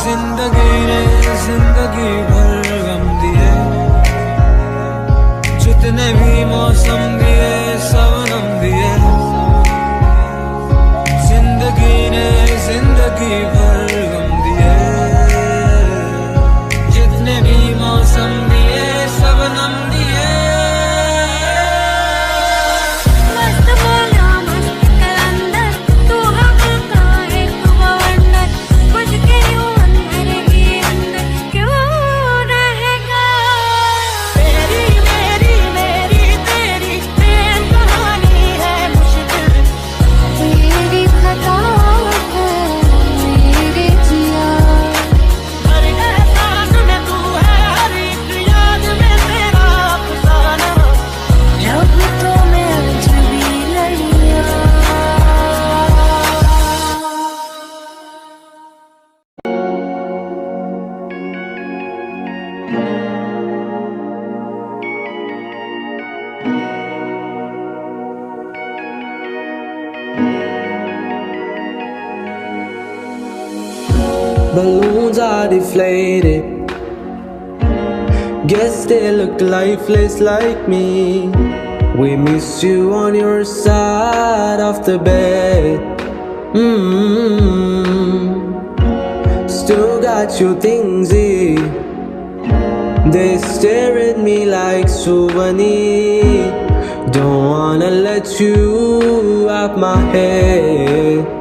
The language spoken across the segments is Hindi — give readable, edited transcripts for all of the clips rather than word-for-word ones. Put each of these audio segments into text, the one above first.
जिंदगी ने जिंदगी भर गम दिए, जितने भी मौसम दिए सब नम दिए। जिंदगी ने जिंदगी भर गम दिए, जितने भी मौसम दिए सब नम दिए। Balloons are deflated, guess they look lifeless like me. We miss you on your side of the bed. Still got your things here, they stare at me like souvenir. Don't wanna let you out my head.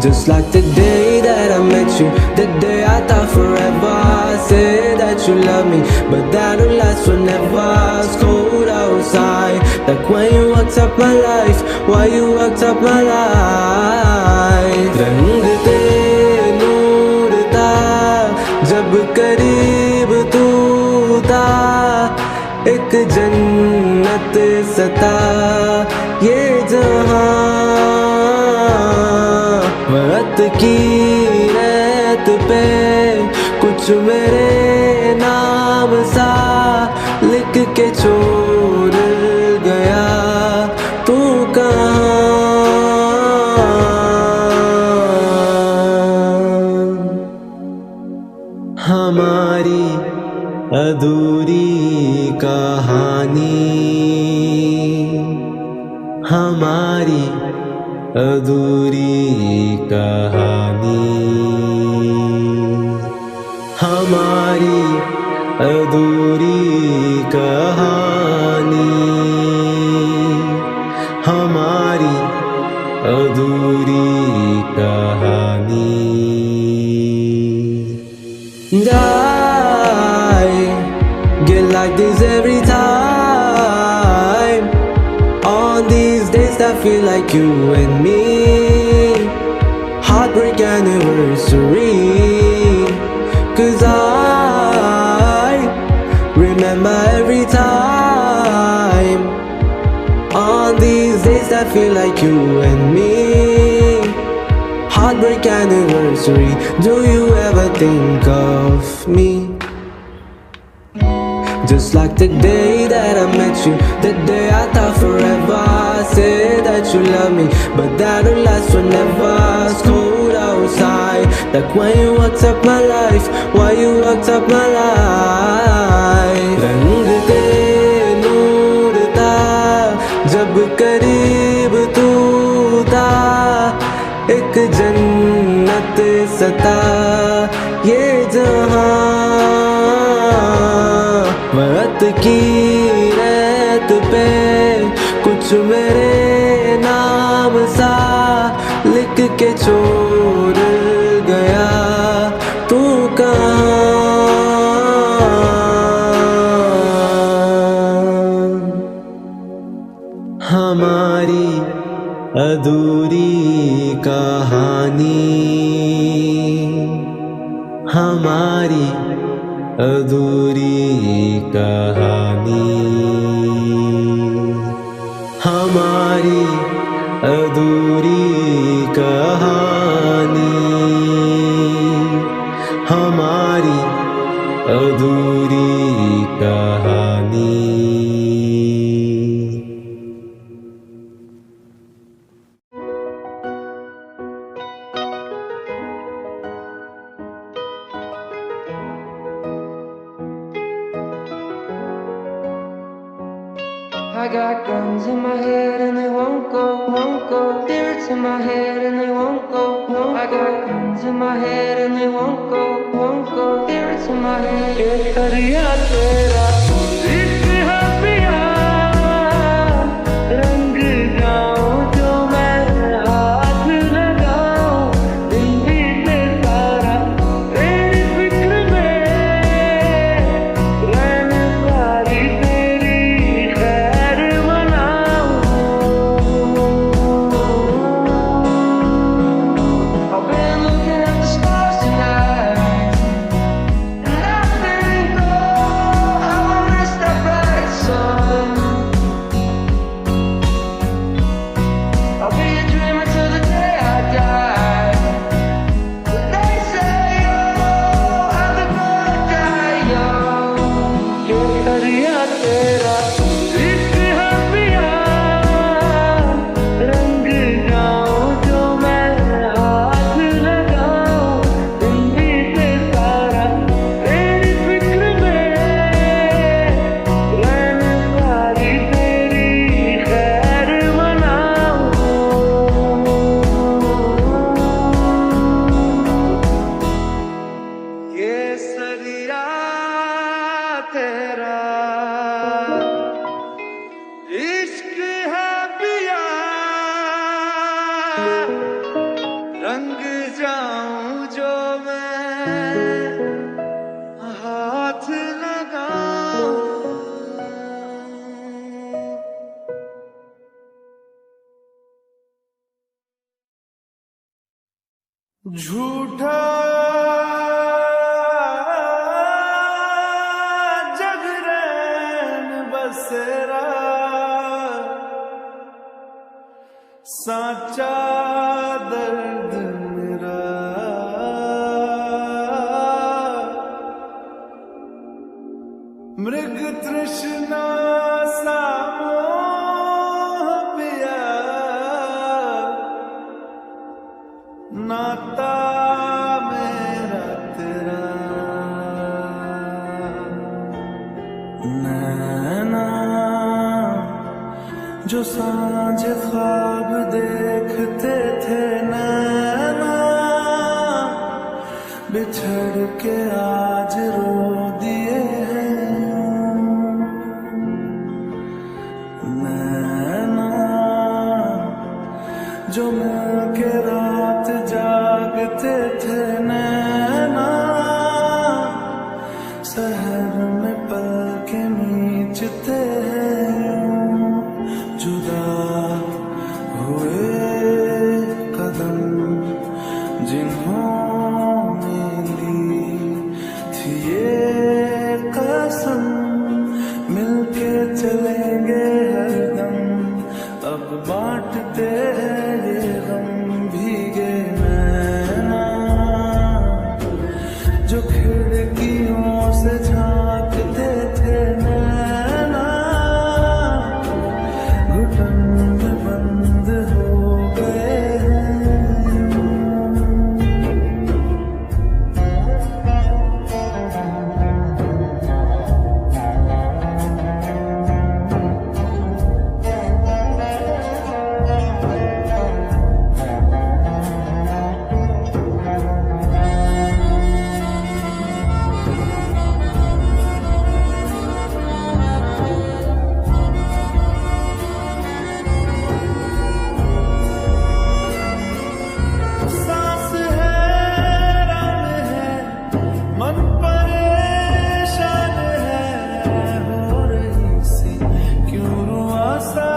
Just like the day that I met you, the day I thought forever. I said that you love me, but that'll last forever. It's cold outside, like when you walked up my life. Why you walked up my life? रंग ते नूर था जब करीब तू था, एक जन्नत सता ये जहां। वक्त की रेत पे कुछ मेरे नाम सा लिख के छोड़ गया, तू कहाँ? हमारी अधूरी कहानी, हमारी अधूरी कहानी, हमारी अधूरी कहानी, हमारी अधूरी कहानी। I get like this every time. On these days I feel like you and me, heartbreak anniversary. 'Cause I remember every time. On these days I feel like you and me, heartbreak anniversary. Do you ever think of me? Just like the day that I met you, the day I thought forever. I said that you love me, but that'll last forever. It's cold outside, like when you walked up my life. Why you walked up my life? रंग ते नूर था जब करीब तू था, एक जन्नत सता ये जहां। वक्त की रेत पे कुछ मेरे नाम सा लिख के छोड़ गया, तू कहाँ? हमारी अधूरी कहानी, हमारी अधूरी कहानी, हमारी अधूरी कहानी, हमारी अधूरी कहानी। I got guns in my head and they won't go, won't go. Spirits in my head and they won't go, won't go. I got guns in my head and they won't go, won't go. Spirits in my head. ये दरिया तेरा इश्क है पिया, रंग जाऊं जो मैं हाथ लगाऊं, दिन बीते सारा तेरी फिक्र में, रहने वाली तेरी खैर मनाऊं। I've been looking at the stars tonight, and I think, oh, how I missed that bright sun. I'll be a dreamer till the day I die. But they say, oh, how the good die young. ये दरिया तेरा इश्क है पिया, रंग जाऊं जो मैं हाथ लगाऊं, दिन बीते सारा तेरी फिक्र में, रहने वाली तेरी खैर मनाऊं। ये सरिया तेरा इश्क है पिया, रंग जाऊं जो मैं हाथ लगाऊं। झूठा जगरैन बसेरा, साचा दर्द मेरा, मृग तृष्णा सा मोह पिया, नाता मेरा तेरा, नैना जो सांझ ख्वाब देखते थे, नैना बिछड़ के आज रो दिए हैं, नैना जो मिलके रात जागते थे, नैना शहर में पल के नीचते हैं, जुदा हुए कदम जिन्होंने ली थी ये कसम, मिलके चलेंगे हरदम, अब बांटते हैं ये गम, भीगे नैना जो खिड़कियों से झांकते थे, नैना घुटन में बंद हो गए हैं। सांस है, रंग है, मन परेशान है, हो रही सी क्यों रुआसा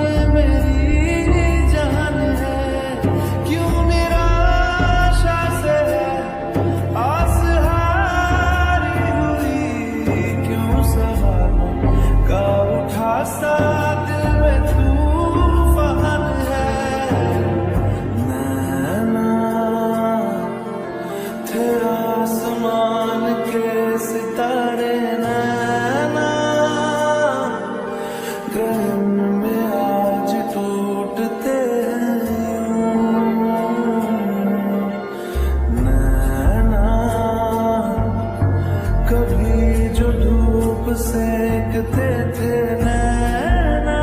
ये मेरी जान है, क्यों निराशा से आस हारी हुई, क्यों सवालों का उठा सा दिल में तूफान है, नैना थे आसमान के सितारे, नैना ग्रहण में आज टूटते हैं, नैना कभी जो धूप सेकते थे, नैना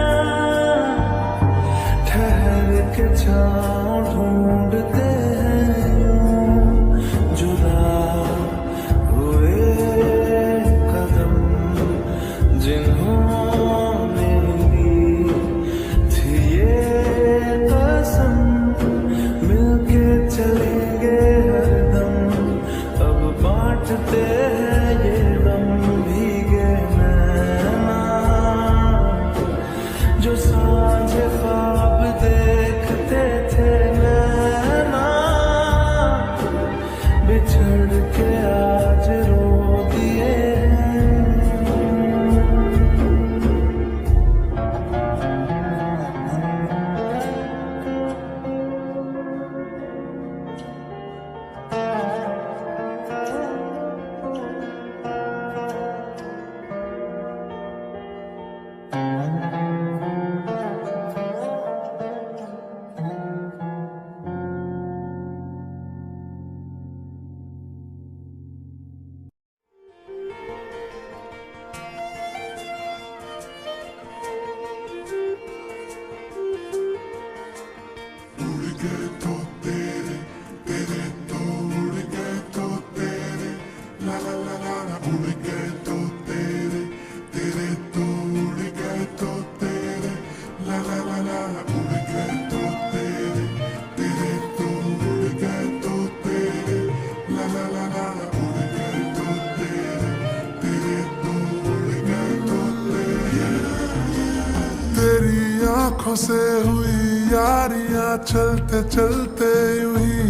आंखों से हुई यारियां चलते चलते यूं ही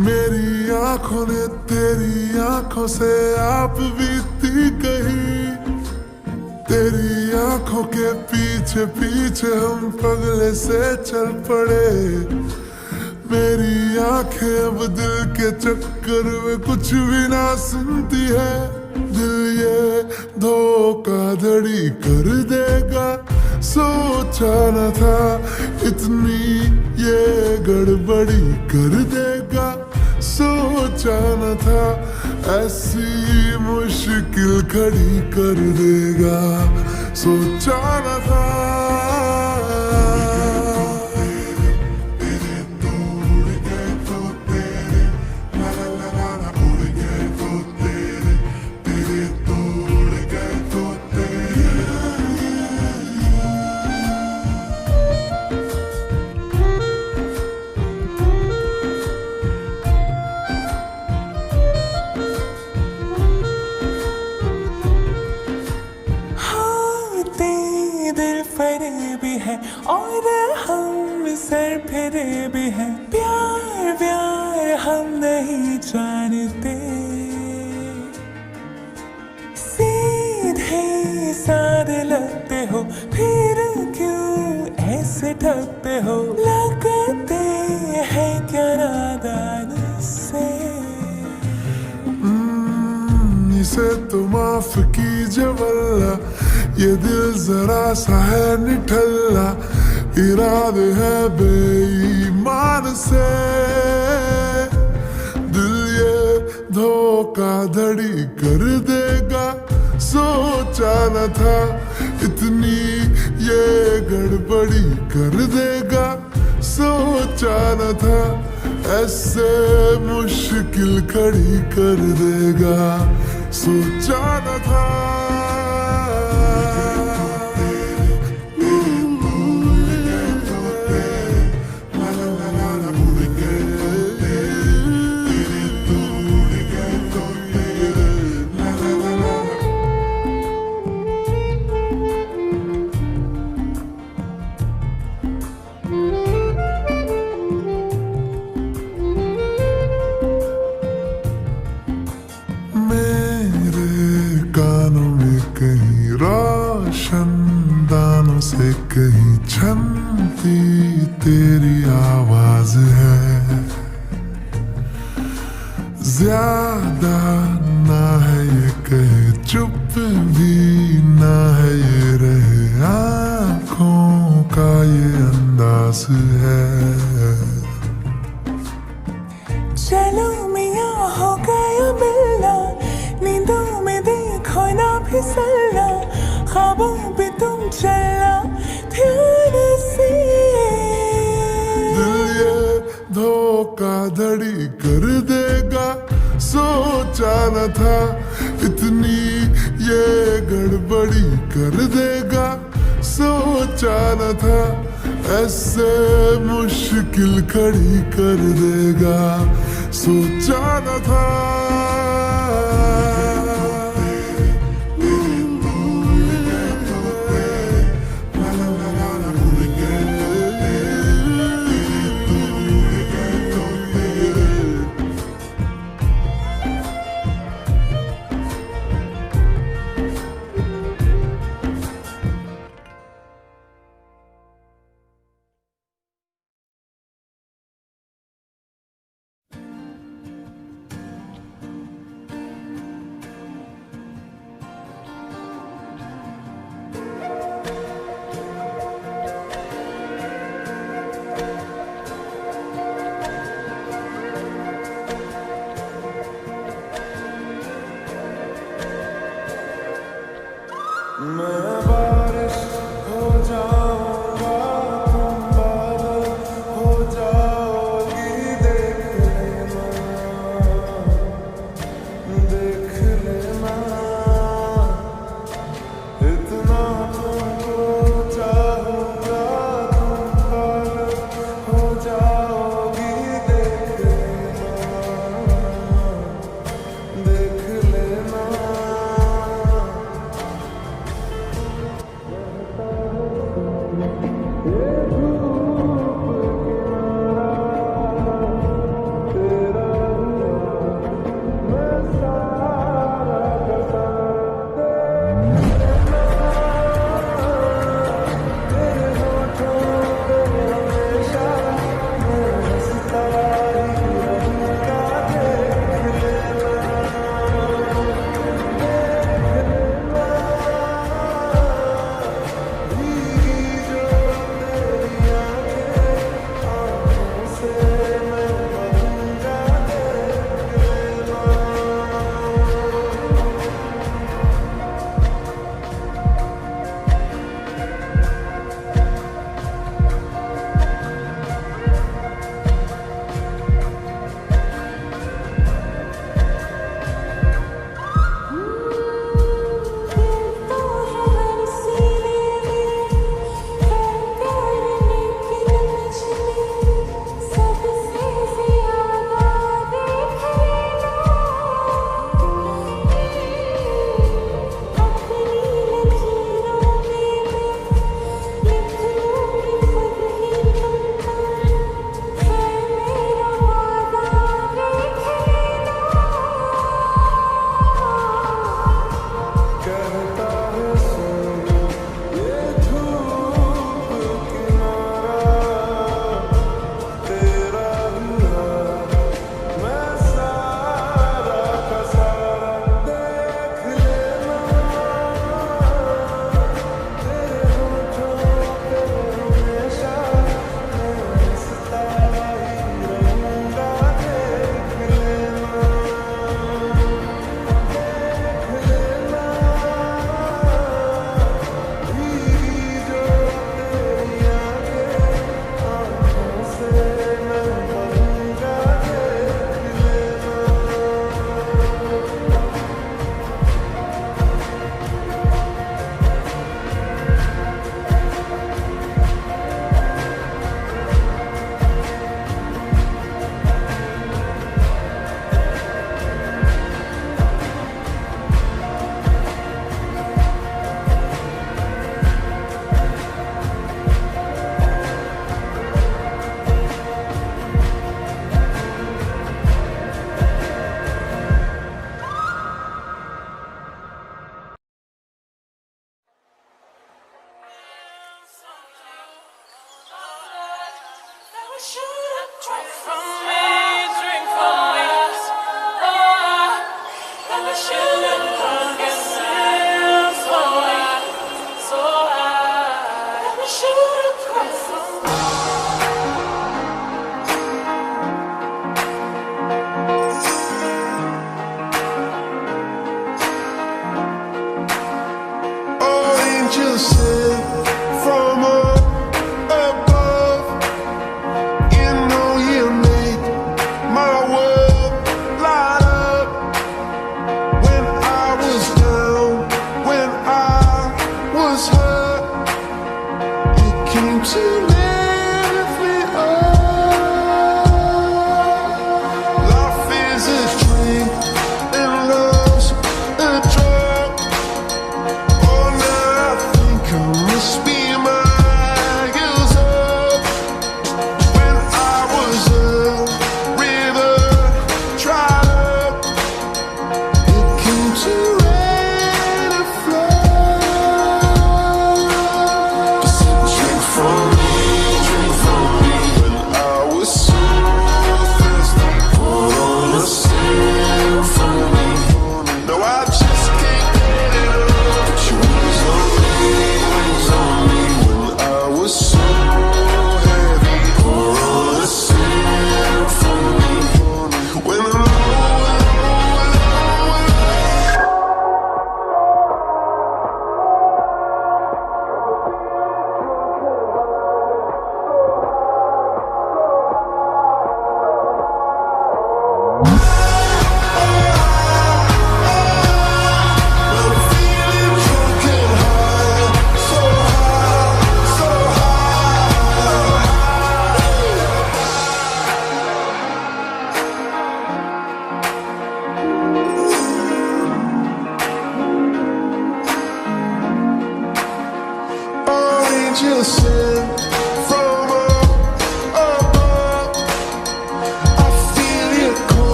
मेरी आंखों ने तेरी आंखों से आप बीती कही। तेरी आंखों के पीछे पीछे हम पगले से चल पड़े। मेरी आंखें अब दिल के चक्कर में कुछ भी ना सुनती है। दिल ये धोखाधड़ी कर देगा सोचा न था, इतनी ये गड़बड़ी कर देगा सोचा न था। ऐसी मुश्किल खड़ी कर देगा सोचा न था। और हम सर फिरे भी हैं, प्यार प्यार हम नहीं जानते। सीधे साधे लगते हो फिर क्यों ऐसे ठगते हो। लगते हैं क्या नादान से। इसे तो माफ कीजिए वल्ला, ये दिल जरा सा है निठल्ला। इरादे है बेईमान से, दिल ये धोखाधड़ी कर देगा सोचा न था। इतनी ये गड़बड़ी कर देगा सोचा न था। ऐसे मुश्किल खड़ी कर देगा सोचा न था। रोशनदानों से कहीं छनती तेरी आवाज है। ज्यादा ना है ये कहे, चुप भी ना है ये रहे। आंखों का ये अंदाज है। चलो मियाँ हो गया मिलना, नींदों में देखो ना फिसलना। ख्वाबों पे तुम चलना ध्यान से। दिल ये धोखाधड़ी कर देगा सोचा न था। इतनी ये गड़बड़ी कर देगा सोचा न था। ऐसे मुश्किल खड़ी कर देगा सोचा न था।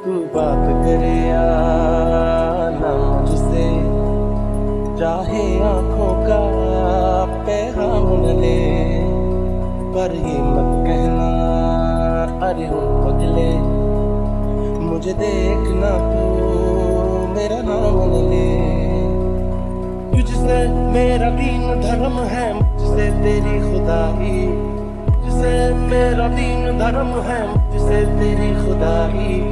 बात करे या ना मुझसे, चाहे आंखों का पैगाम न ले, पर ये मत कहना अरे हूँ पगले, मुझे देखना तू मेरा नाम न ले। तुझसे मेरा दीन धर्म है, मुझसे तेरी खुदाई, तुझसे मेरा दीन धर्म है, मुझसे तेरी खुदाई।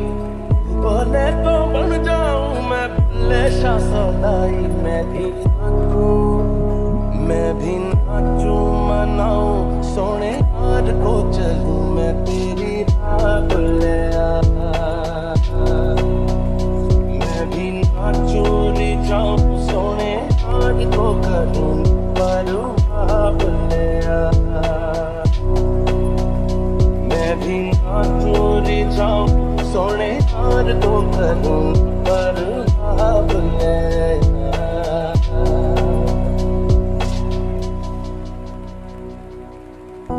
बोले तो बन जाऊं मैं भले शाह सौदाई, मैं भी नाचूं मनाऊं सोने हार को चलूं मैं तेरी राह भुले। मैं भी नाचूं रिझाऊं सोने हार को करूं परवाह भुले। मैं भी नाचूं रिझाऊं सोने हार को करूं परवाह भुले।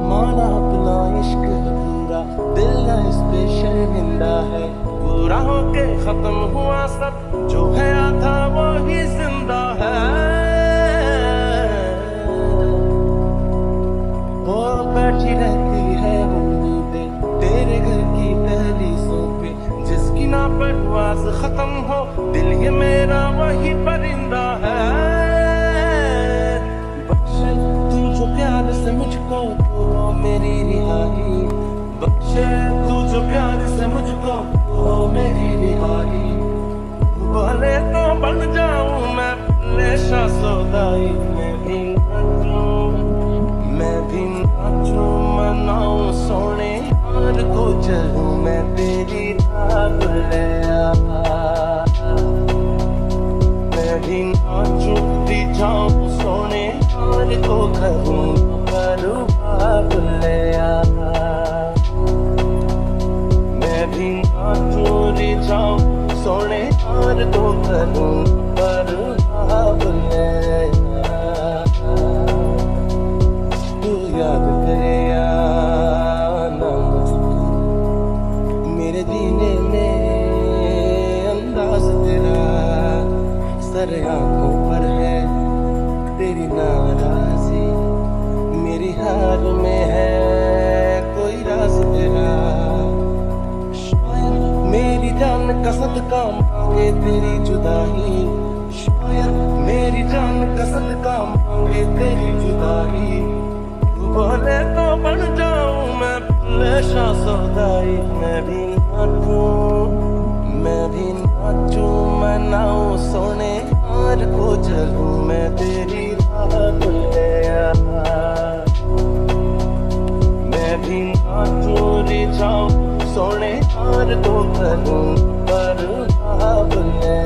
माना अपना इश्क पूरा, दिल ना इस पे शर्मिंदा है, पूरा होके खत्म हुआ सब, जो है आधा वो ही जिंदा है। वो बैठी रहती है उम्मीदें तेरे घर की दहलीज़ों पे, जिसकी ना परवाज़ खत्म हो, दिल ये मेरा वही परिंदा है। बख्शे तू जो प्यार से मुझको तो मेरी रिहाई, बख्शे तू जो प्यार से मुझको तो मेरी रिहाई। बोले तो बन जाऊं मैं भले शाह सौदाई, मैं भी नाचूं मनाऊं सोने हार को चलूं मैं तेरी राह भुले। मैं भी नाचूं रिझाऊं सोने हार को करूं परवाह भुले। मैं भी नाचूं रिझाऊं सोने हार को करूं परवाह भुले। तू याद करे या ना मुझको, मेरे जीने में अंदाज तेरा, सर आंखों पर है तेरी नाराजी, मेरी हार में है कोई राज तेरा। शायद मेरी जान का सदका मांगे तेरी जुदाई, शायद मेरी जान का सदका मांगे तेरी जुदाई। बोले तो बन जाऊं मैं भले शाह सौदाई, मैं भी नाचूं मनाऊं सोने हार को चलूं मैं तेरी राह भुले। मैं भी नाचूं रिझाऊं सोने हार को करूं परवाह भुले।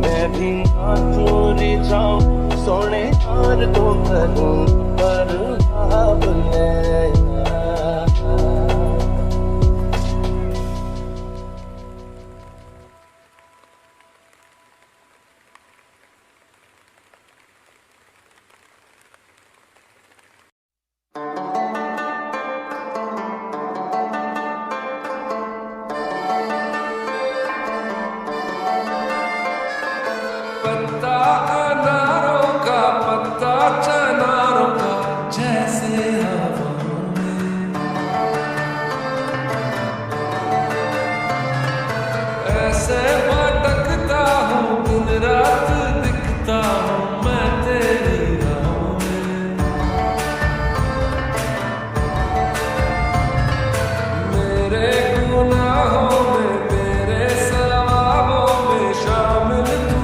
मैं भी नाचूं रिझाऊं सोने हार को करूं परवाह भुले। पत्ता अनारों का, पत्ता चनारों का, जैसे हवाओं में ऐसे भटकता हूँ, दिन रात दिखता हूँ मैं तेरी राहों में। मेरे गुनाहों में तेरे सवाबों में शामिल तू,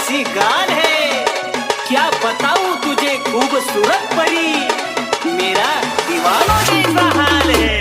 कैसी गाल है, क्या बताऊं तुझे खूबसूरत परी, मेरा दीवानों जैसा हाल है।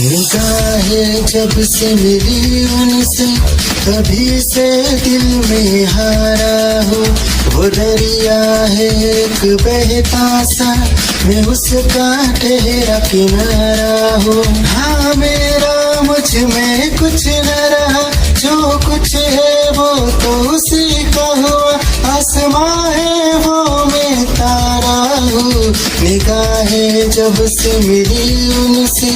निगाहें जब से मिली उनसे कभी से दिल में हारा हो, वो दरिया है एक बहता सा, मैं उसका ठहरा किनारा हो। हाँ मेरा मुझ में कुछ न रहा, जो कुछ है वो तो उसी का हुआ, आसमां है वो मैं तारा हूँ। निगाहें जब से मिली उनसे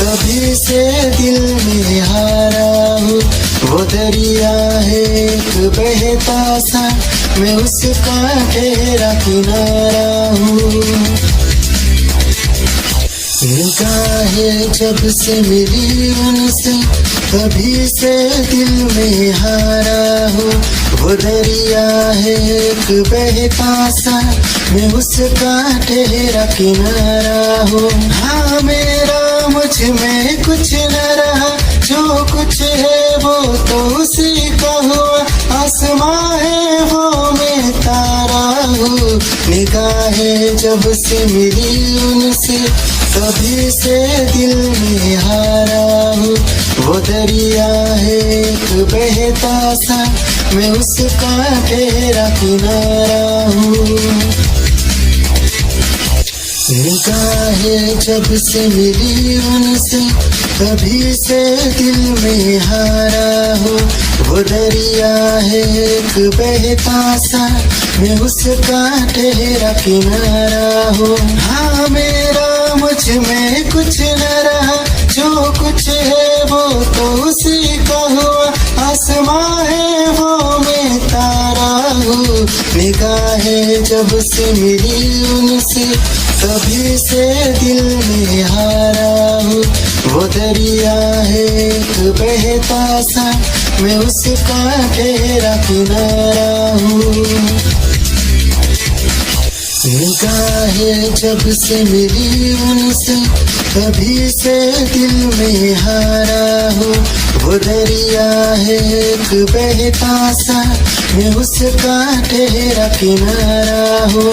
कभी से दिल में हारा हूँ, वो दरिया है एक बहता सा, मैं उसका ठहरा किनारा हूँ। निगाहें जब से मिली उनसे कभी से दिल में हारा हूँ, वो दरिया है एक बहता सा, मैं उसका ठहरा किनारा हूँ। हाँ मेरा मुझ में कुछ न रहा, जो कुछ है वो तो उसी का हुआ, आसमां है वो मैं तारा हूँ। निगाहें जब से मिली उनसे कभी से दिल में हारा हूँ, वो दरिया है एक बहता सा, मैं उसका ठहरा किनारा हूँ। निगाहें जब से मिली उनसे कभी से दिल में हारा हूँ, वो दरिया है एक बहता सा, मैं उसका ठहरा किनारा हूँ। हाँ मेरा मुझ में कुछ न रहा, जो कुछ है वो तो उसी का हुआ, आसमां है वो मैं तारा हूँ। निगाहें जब से मिली उनसे कभी से दिल में हारा हूँ, वो दरिया है एक बहता सा, मैं उसका ठहरा किनारा हूँ। निगाहें जब से मिली उनसे कभी से दिल में हारा हूँ, वो दरिया है एक बहता सा, मैं उसका ठहरा किनारा हूँ।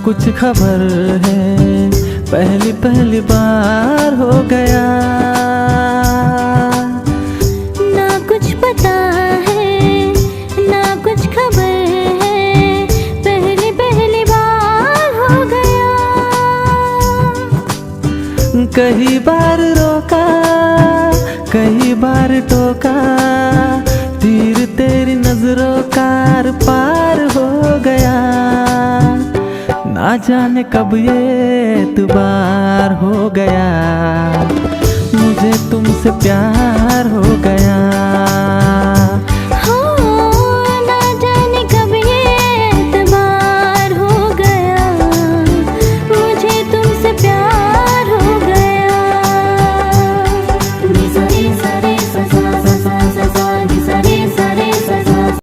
कुछ खबर है, पहली पहली बार हो गया। ना कुछ पता है ना कुछ खबर है, पहली पहली बार हो गया। कई बार रोका कई बार टोका, तीर तेरी नजरों का आर पार हो गया। ना जाने कब ये एतबार हो गया, मुझे तुमसे प्यार